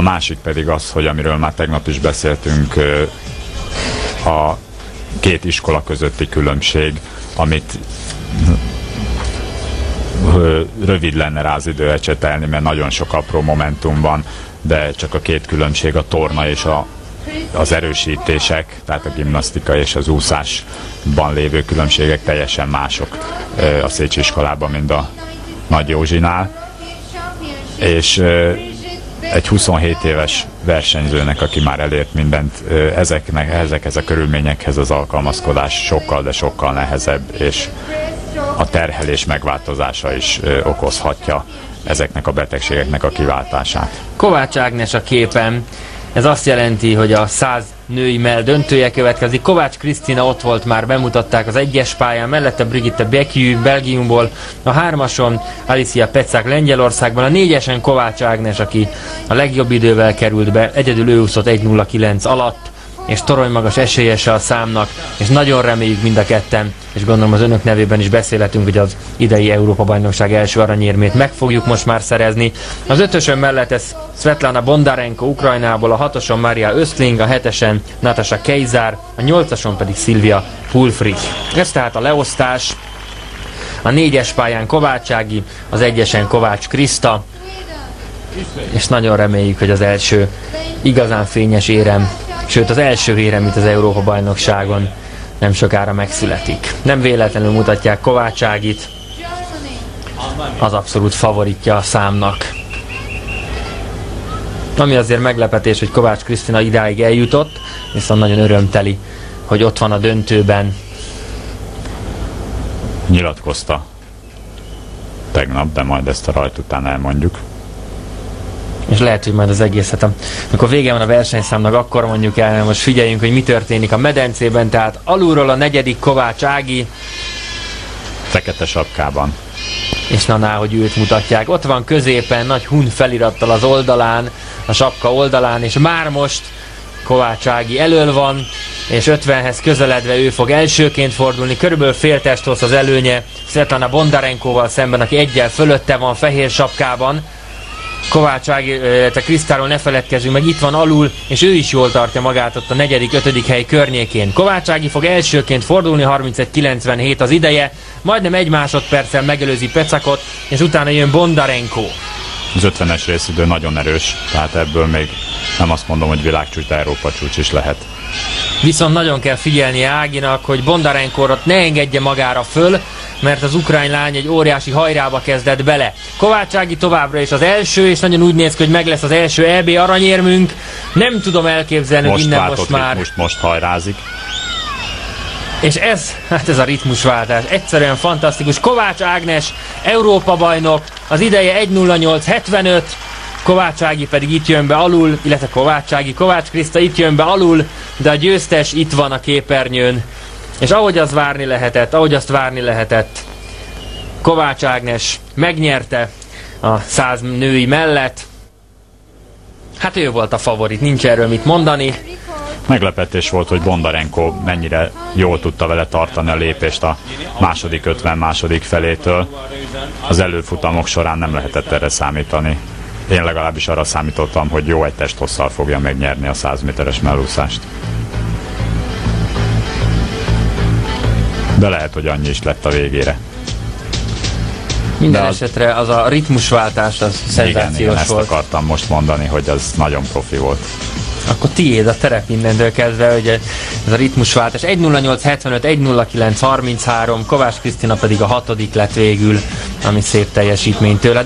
A másik pedig az, hogy amiről már tegnap is beszéltünk, a két iskola közötti különbség, amit rövid lenne rá az idő ecsetelni, mert nagyon sok apró momentum van, de csak a két különbség, a torna és az erősítések, tehát a gimnasztika és az úszásban lévő különbségek teljesen mások a Szécsi iskolában, mint a Nagy Józsinál. És egy 27 éves versenyzőnek, aki már elért mindent, ezekhez a körülményekhez az alkalmazkodás sokkal, de sokkal nehezebb, és a terhelés megváltozása is okozhatja ezeknek a betegségeknek a kiváltását. Kovács Ágnes a képen. Ez azt jelenti, hogy a 100 női mell döntője következik. Kovács Krisztina ott volt, már bemutatták az egyes pályán, mellette Brigitte Bekiu Belgiumból, a 3-ason Alicia Pecák Lengyelországban, a 4-esen Kovács Ágnes, aki a legjobb idővel került be, egyedül ő úszott 1:09 alatt, és toronymagas esélyese a számnak, és nagyon reméljük mind a ketten, és gondolom az önök nevében is beszélhetünk, hogy az idei Európa-bajnokság első aranyérmét meg fogjuk most már szerezni. Az 5-ösön mellett ez Svetlana Bondarenko Ukrajnából, a 6-oson Maria Östling, a 7-esen Natasha Keizár, a 8-ason pedig Silvia Pulfrich. Ez tehát a leosztás. A 4-es pályán Kovács Ági, az 1-esen Kovács Kriszta, és nagyon reméljük, hogy az első igazán fényes érem, sőt az első érem itt az Európa-bajnokságon nem sokára megszületik. Nem véletlenül mutatják Kovács Ágit, az abszolút favoritja a számnak. Ami azért meglepetés, hogy Kovács Krisztina idáig eljutott, viszont nagyon örömteli, hogy ott van a döntőben. Nyilatkozta tegnap, de majd ezt a rajt után elmondjuk. És lehet, hogy majd az egészet, amikor vége van a versenyszámnak, akkor mondjuk el, most figyeljünk, hogy mi történik a medencében, tehát alulról a 4. Kovács Ági. Fekete sapkában. És hogy őt mutatják. Ott van középen, nagy hun felirattal az oldalán, a sapka oldalán, és már most Kovács Ági elől van, és 50-hez közeledve ő fog elsőként fordulni, körülbelül fél testhossz az előnye Svetlana Bondarenkóval szemben, aki egyel fölötte van fehér sapkában. Kovács Ági, te Krisztáról ne feledkezzünk meg, itt van alul, és ő is jól tartja magát ott a 4.-5. hely környékén. Kovács Ági fog elsőként fordulni, 31:97 az ideje, majdnem 1 másodperccel megelőzi Pecakot, és utána jön Bondarenko. Az 50-es részidő nagyon erős, tehát ebből még nem azt mondom, hogy világcsúcs, de Európa csúcs is lehet. Viszont nagyon kell figyelni Áginak, hogy Bondarenkót ne engedje magára föl, mert az ukrán lány egy óriási hajrába kezdett bele. Kovács Ági továbbra is az első, és nagyon úgy néz ki, hogy meg lesz az első EB aranyérmünk. Nem tudom elképzelni, hogy innen most már... Most hajrázik. És ez a ritmusváltás egyszerűen fantasztikus. Kovács Ágnes, Európa-bajnok, az ideje 1:08:75, Kovács Ági pedig itt jön be alul, illetve Kovács Kriszta itt jön be alul, de a győztes itt van a képernyőn. És ahogy azt várni lehetett, Kovács Ágnes megnyerte a 100 női mellett. Hát ő volt a favorit, nincs erről mit mondani. Meglepetés volt, hogy Bondarenko mennyire jól tudta vele tartani a lépést a második 50 második felétől. Az előfutamok során nem lehetett erre számítani. Én legalábbis arra számítottam, hogy jó egy testhosszal fogja megnyerni a 100 méteres mellúszást. De lehet, hogy annyi is lett a végére. Minden esetre az a ritmusváltás az szenzációs igen, ezt volt. akartam most mondani, hogy az nagyon profi volt. Akkor tiéd a terep mindentől kezdve, hogy ez a ritmusváltás. 1:08:75, 1:09:33, Kovács Krisztina pedig a 6. lett végül, ami szép teljesítmény tőle.